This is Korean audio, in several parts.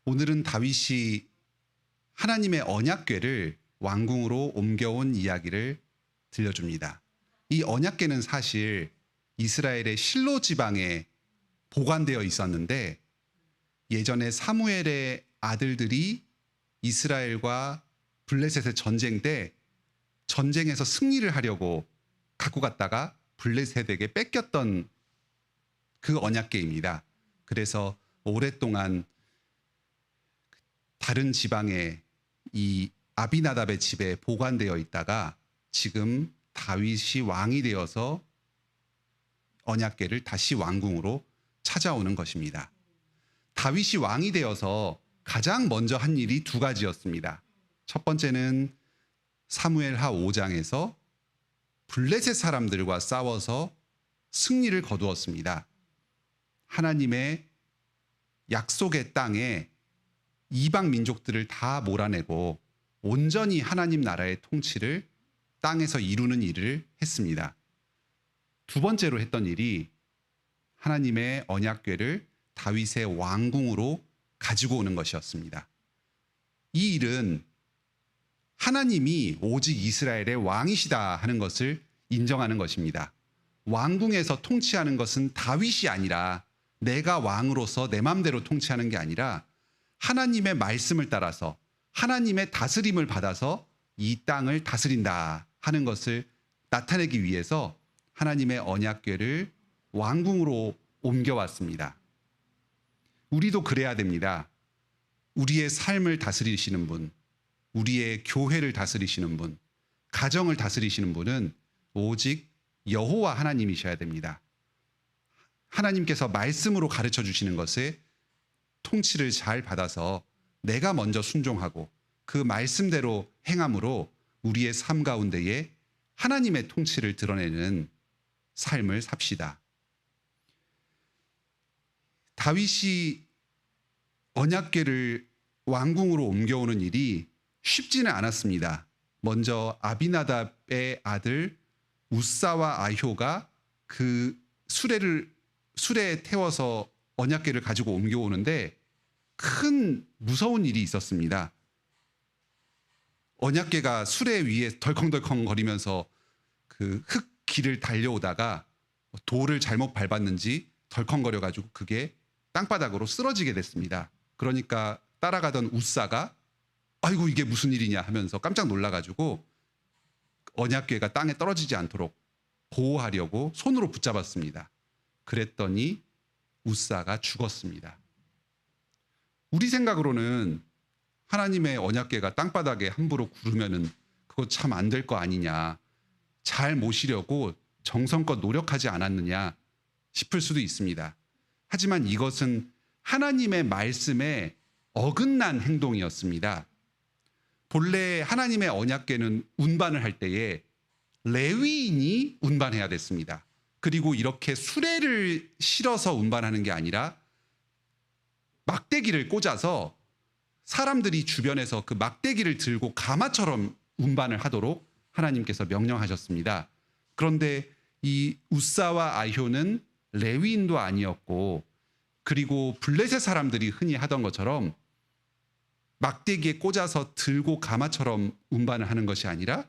오늘은 다윗이 하나님의 언약궤를 왕궁으로 옮겨온 이야기를 들려줍니다. 이 언약궤는 사실 이스라엘의 실로 지방에 보관되어 있었는데 예전에 사무엘의 아들들이 이스라엘과 블레셋의 전쟁 때 전쟁에서 승리를 하려고 갖고 갔다가 블레셋에게 뺏겼던 그 언약궤입니다. 그래서 오랫동안 다른 지방에 이 아비나답의 집에 보관되어 있다가 지금 다윗이 왕이 되어서 언약궤를 다시 왕궁으로 찾아오는 것입니다. 다윗이 왕이 되어서 가장 먼저 한 일이 두 가지였습니다. 첫 번째는 사무엘하 5장에서 블레셋 사람들과 싸워서 승리를 거두었습니다. 하나님의 약속의 땅에 이방 민족들을 다 몰아내고 온전히 하나님 나라의 통치를 땅에서 이루는 일을 했습니다. 두 번째로 했던 일이 하나님의 언약궤를 다윗의 왕궁으로 가지고 오는 것이었습니다. 이 일은 하나님이 오직 이스라엘의 왕이시다 하는 것을 인정하는 것입니다. 왕궁에서 통치하는 것은 다윗이 아니라 내가 왕으로서 내 맘대로 통치하는 게 아니라 하나님의 말씀을 따라서 하나님의 다스림을 받아서 이 땅을 다스린다 하는 것을 나타내기 위해서 하나님의 언약궤를 왕궁으로 옮겨왔습니다. 우리도 그래야 됩니다. 우리의 삶을 다스리시는 분, 우리의 교회를 다스리시는 분, 가정을 다스리시는 분은 오직 여호와 하나님이셔야 됩니다. 하나님께서 말씀으로 가르쳐 주시는 것에 통치를 잘 받아서 내가 먼저 순종하고 그 말씀대로 행함으로 우리의 삶 가운데에 하나님의 통치를 드러내는 삶을 삽시다. 다윗이 언약궤를 왕궁으로 옮겨오는 일이 쉽지는 않았습니다. 먼저 아비나답의 아들 우사와 아효가 그 수레에 태워서 언약궤를 가지고 옮겨오는데 큰 무서운 일이 있었습니다. 언약궤가 수레 위에 덜컹덜컹 거리면서 그 흙길을 달려오다가 돌을 잘못 밟았는지 덜컹거려가지고 그게 땅바닥으로 쓰러지게 됐습니다. 그러니까 따라가던 우사가 아이고 이게 무슨 일이냐 하면서 깜짝 놀라가지고 언약궤가 땅에 떨어지지 않도록 보호하려고 손으로 붙잡았습니다. 그랬더니 우사가 죽었습니다. 우리 생각으로는 하나님의 언약궤가 땅바닥에 함부로 구르면은 그거 참 안 될 거 아니냐, 잘 모시려고 정성껏 노력하지 않았느냐 싶을 수도 있습니다. 하지만 이것은 하나님의 말씀에 어긋난 행동이었습니다. 본래 하나님의 언약궤는 운반을 할 때에 레위인이 운반해야 됐습니다. 그리고 이렇게 수레를 실어서 운반하는 게 아니라 막대기를 꽂아서 사람들이 주변에서 그 막대기를 들고 가마처럼 운반을 하도록 하나님께서 명령하셨습니다. 그런데 이 우사와 아효는 레위인도 아니었고 그리고 블레셋 사람들이 흔히 하던 것처럼 막대기에 꽂아서 들고 가마처럼 운반을 하는 것이 아니라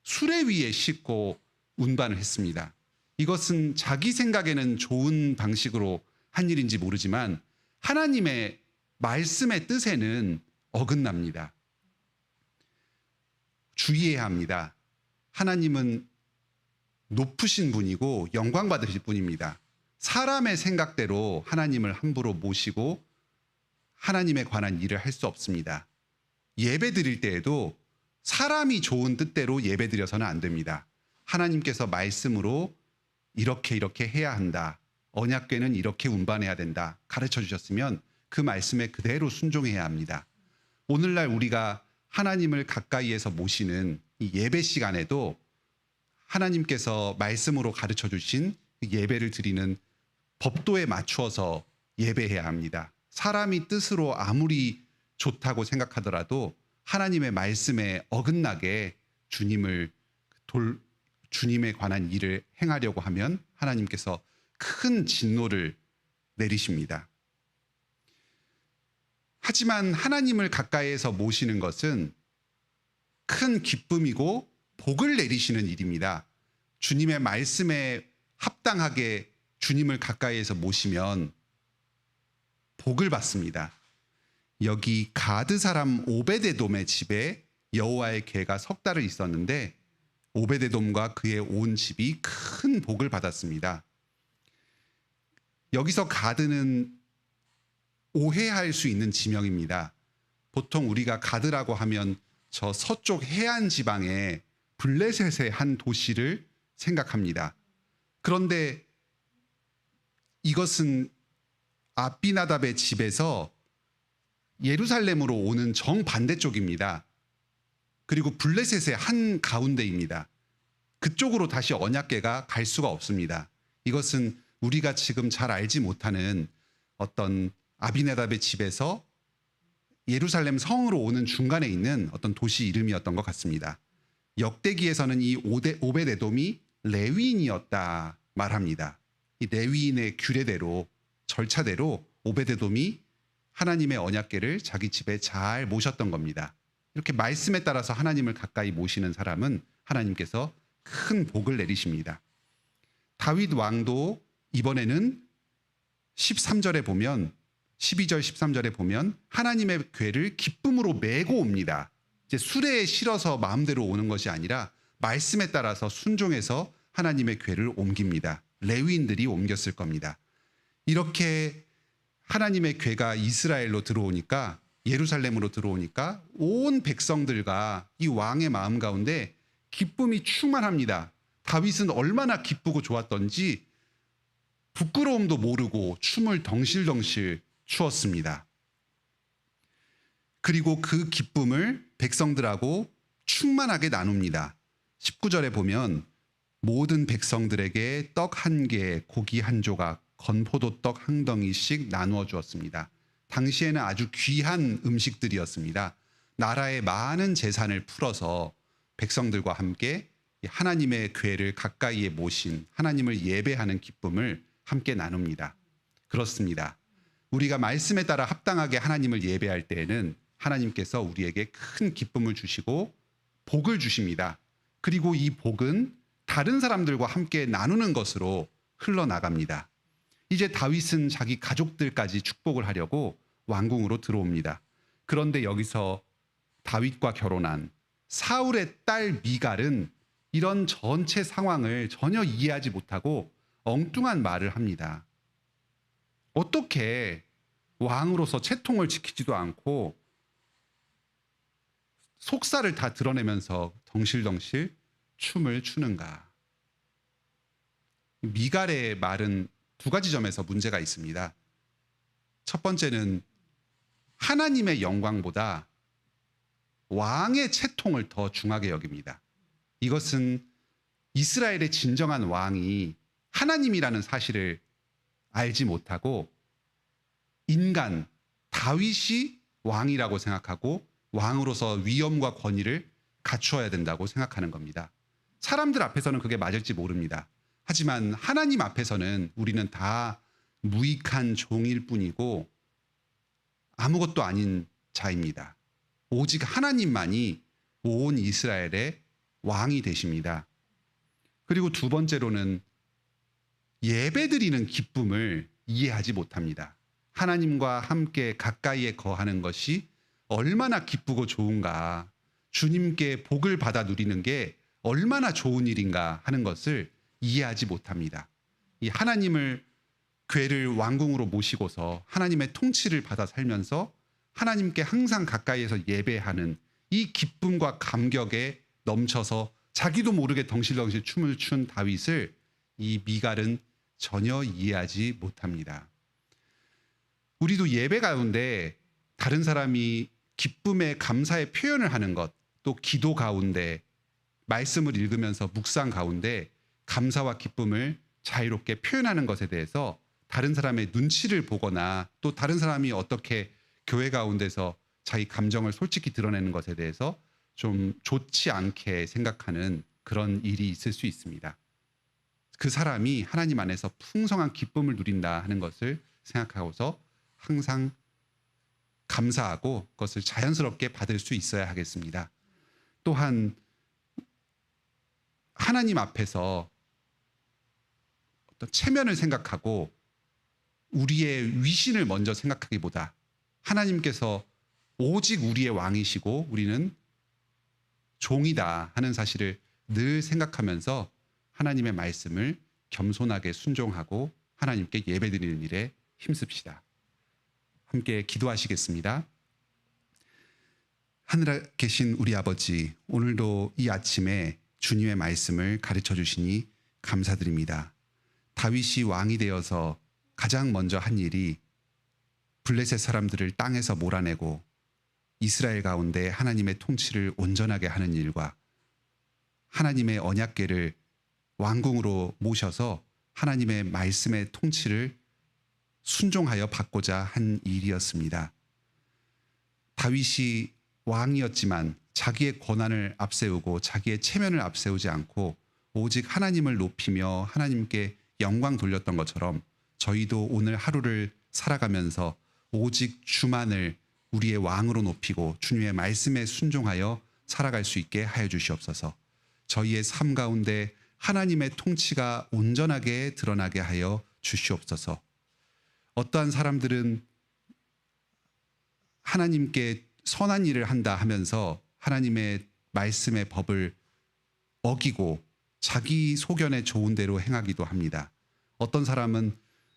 수레 위에 싣고 운반을 했습니다. 이것은 자기 생각에는 좋은 방식으로 한 일인지 모르지만 하나님의 말씀의 뜻에는 어긋납니다. 주의해야 합니다. 하나님은 높으신 분이고 영광 받으실 분입니다. 사람의 생각대로 하나님을 함부로 모시고 하나님에 관한 일을 할 수 없습니다. 예배 드릴 때에도 사람이 좋은 뜻대로 예배 드려서는 안 됩니다. 하나님께서 말씀으로 이렇게 해야 한다. 언약궤는 이렇게 운반해야 된다. 가르쳐 주셨으면 그 말씀에 그대로 순종해야 합니다. 오늘날 우리가 하나님을 가까이에서 모시는 이 예배 시간에도 하나님께서 말씀으로 가르쳐 주신 예배를 드리는 법도에 맞추어서 예배해야 합니다. 사람이 뜻으로 아무리 좋다고 생각하더라도 하나님의 말씀에 어긋나게 주님에 관한 일을 행하려고 하면 하나님께서 큰 진노를 내리십니다. 하지만 하나님을 가까이에서 모시는 것은 큰 기쁨이고 복을 내리시는 일입니다. 주님의 말씀에 합당하게 주님을 가까이에서 모시면 복을 받습니다. 여기 가드 사람 오베데돔의 집에 여호와의 궤가 석 달을 있었는데 오베데돔과 그의 온 집이 큰 복을 받았습니다. 여기서 가드는 오해할 수 있는 지명입니다. 보통 우리가 가드라고 하면 저 서쪽 해안 지방의 블레셋의 한 도시를 생각합니다. 그런데 이것은 아비나답의 집에서 예루살렘으로 오는 정반대쪽입니다. 그리고 블레셋의 한 가운데입니다. 그쪽으로 다시 언약궤가 갈 수가 없습니다. 이것은 우리가 지금 잘 알지 못하는 어떤 아비나답의 집에서 예루살렘 성으로 오는 중간에 있는 어떤 도시 이름이었던 것 같습니다. 역대기에서는 이 오베데돔이 레위인이었다 말합니다. 이 레위인의 규례대로 절차대로 오베데돔이 하나님의 언약궤를 자기 집에 잘 모셨던 겁니다. 이렇게 말씀에 따라서 하나님을 가까이 모시는 사람은 하나님께서 큰 복을 내리십니다. 다윗 왕도 이번에는 13절에 보면 12절 13절에 보면 하나님의 궤를 기쁨으로 메고 옵니다. 이제 수레에 실어서 마음대로 오는 것이 아니라 말씀에 따라서 순종해서 하나님의 궤를 옮깁니다. 레위인들이 옮겼을 겁니다. 이렇게 하나님의 궤가 이스라엘로 들어오니까 예루살렘으로 들어오니까 온 백성들과 이 왕의 마음 가운데 기쁨이 충만합니다. 다윗은 얼마나 기쁘고 좋았던지 부끄러움도 모르고 춤을 덩실덩실 추었습니다. 그리고 그 기쁨을 백성들하고 충만하게 나눕니다. 19절에 보면 모든 백성들에게 떡 한 개, 고기 한 조각, 건포도떡 한 덩이씩 나누어 주었습니다. 당시에는 아주 귀한 음식들이었습니다. 나라의 많은 재산을 풀어서 백성들과 함께 하나님의 궤를 가까이에 모신 하나님을 예배하는 기쁨을 함께 나눕니다. 그렇습니다. 우리가 말씀에 따라 합당하게 하나님을 예배할 때에는 하나님께서 우리에게 큰 기쁨을 주시고 복을 주십니다. 그리고 이 복은 다른 사람들과 함께 나누는 것으로 흘러나갑니다. 이제 다윗은 자기 가족들까지 축복을 하려고 왕궁으로 들어옵니다. 그런데 여기서 다윗과 결혼한 사울의 딸 미갈은 이런 전체 상황을 전혀 이해하지 못하고 엉뚱한 말을 합니다. 어떻게 왕으로서 채통을 지키지도 않고 속살을 다 드러내면서 덩실덩실 춤을 추는가? 미갈의 말은 두 가지 점에서 문제가 있습니다. 첫 번째는 하나님의 영광보다 왕의 채통을 더 중하게 여깁니다. 이것은 이스라엘의 진정한 왕이 하나님이라는 사실을 알지 못하고 인간 다윗이 왕이라고 생각하고 왕으로서 위엄과 권위를 갖추어야 된다고 생각하는 겁니다. 사람들 앞에서는 그게 맞을지 모릅니다. 하지만 하나님 앞에서는 우리는 다 무익한 종일 뿐이고 아무것도 아닌 자입니다. 오직 하나님만이 온 이스라엘의 왕이 되십니다. 그리고 두 번째로는 예배드리는 기쁨을 이해하지 못합니다. 하나님과 함께 가까이에 거하는 것이 얼마나 기쁘고 좋은가, 주님께 복을 받아 누리는 게 얼마나 좋은 일인가 하는 것을 이해하지 못합니다. 이 하나님을 궤를 왕궁으로 모시고서 하나님의 통치를 받아 살면서 하나님께 항상 가까이에서 예배하는 이 기쁨과 감격에 넘쳐서 자기도 모르게 덩실덩실 춤을 춘 다윗을 이 미갈은 전혀 이해하지 못합니다. 우리도 예배 가운데 다른 사람이 기쁨의 감사의 표현을 하는 것, 또 기도 가운데 말씀을 읽으면서 묵상 가운데 감사와 기쁨을 자유롭게 표현하는 것에 대해서 다른 사람의 눈치를 보거나 또 다른 사람이 어떻게 교회 가운데서 자기 감정을 솔직히 드러내는 것에 대해서 좀 좋지 않게 생각하는 그런 일이 있을 수 있습니다. 그 사람이 하나님 안에서 풍성한 기쁨을 누린다 하는 것을 생각하고서 항상 감사하고 그것을 자연스럽게 받을 수 있어야 하겠습니다. 또한 하나님 앞에서 어떤 체면을 생각하고 우리의 위신을 먼저 생각하기보다 하나님께서 오직 우리의 왕이시고 우리는 종이다 하는 사실을 늘 생각하면서 하나님의 말씀을 겸손하게 순종하고 하나님께 예배드리는 일에 힘씁시다. 함께 기도하시겠습니다. 하늘에 계신 우리 아버지, 오늘도 이 아침에 주님의 말씀을 가르쳐 주시니 감사드립니다. 다윗이 왕이 되어서 가장 먼저 한 일이 블레셋 사람들을 땅에서 몰아내고 이스라엘 가운데 하나님의 통치를 온전하게 하는 일과 하나님의 언약궤를 왕궁으로 모셔서 하나님의 말씀의 통치를 순종하여 받고자 한 일이었습니다. 다윗이 왕이었지만 자기의 권한을 앞세우고 자기의 체면을 앞세우지 않고 오직 하나님을 높이며 하나님께 영광 돌렸던 것처럼 저희도 오늘 하루를 살아가면서 오직 주만을 우리의 왕으로 높이고 주님의 말씀에 순종하여 살아갈 수 있게 하여 주시옵소서. 저희의 삶 가운데 하나님의 통치가 온전하게 드러나게 하여 주시옵소서. 어떠한 사람들은 하나님께 선한 일을 한다 하면서 하나님의 말씀의 법을 어기고 자기 소견에 좋은 대로 행하기도 합니다. 어떤 사람은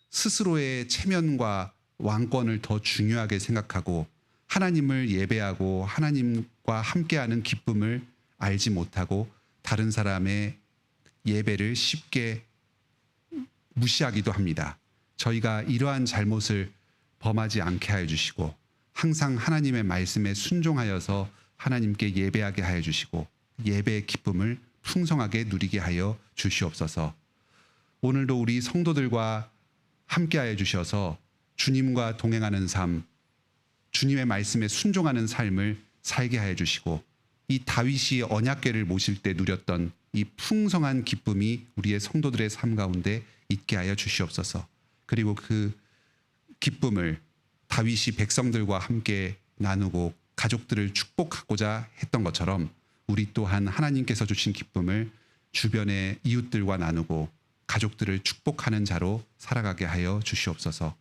스스로의 체면과 왕권을 더 중요하게 생각하고 하나님을 예배하고 하나님과 함께하는 기쁨을 알지 못하고 다른 사람의 예배를 쉽게 무시하기도 합니다. 저희가 이러한 잘못을 범하지 않게 하여 주시고 항상 하나님의 말씀에 순종하여서 하나님께 예배하게 하여 주시고 예배의 기쁨을 풍성하게 누리게 하여 주시옵소서. 오늘도 우리 성도들과 함께하여 주셔서 주님과 동행하는 삶, 주님의 말씀에 순종하는 삶을 살게 하여 주시고 이 다윗이 언약궤를 모실 때 누렸던 이 풍성한 기쁨이 우리의 성도들의 삶 가운데 있게 하여 주시옵소서. 그리고 그 기쁨을 다윗이 백성들과 함께 나누고 가족들을 축복하고자 했던 것처럼 우리 또한 하나님께서 주신 기쁨을 주변의 이웃들과 나누고 가족들을 축복하는 자로 살아가게 하여 주시옵소서.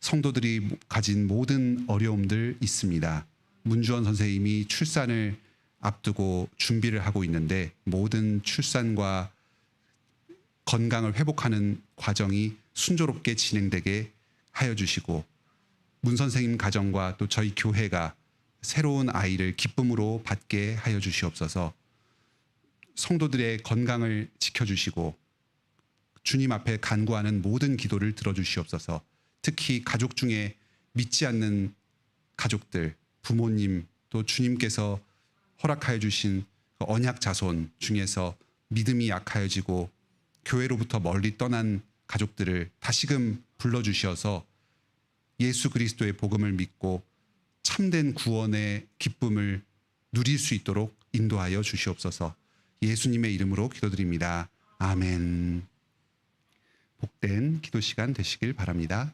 성도들이 가진 모든 어려움들 있습니다. 문주원 선생님이 출산을 앞두고 준비를 하고 있는데 모든 출산과 건강을 회복하는 과정이 순조롭게 진행되게 하여 주시고 문 선생님 가정과 또 저희 교회가 새로운 아이를 기쁨으로 받게 하여 주시옵소서. 성도들의 건강을 지켜주시고 주님 앞에 간구하는 모든 기도를 들어주시옵소서. 특히 가족 중에 믿지 않는 가족들, 부모님 또 주님께서 허락하여 주신 언약 자손 중에서 믿음이 약하여지고 교회로부터 멀리 떠난 가족들을 다시금 불러주셔서 예수 그리스도의 복음을 믿고 참된 구원의 기쁨을 누릴 수 있도록 인도하여 주시옵소서. 예수님의 이름으로 기도드립니다. 아멘. 복된 기도 시간 되시길 바랍니다.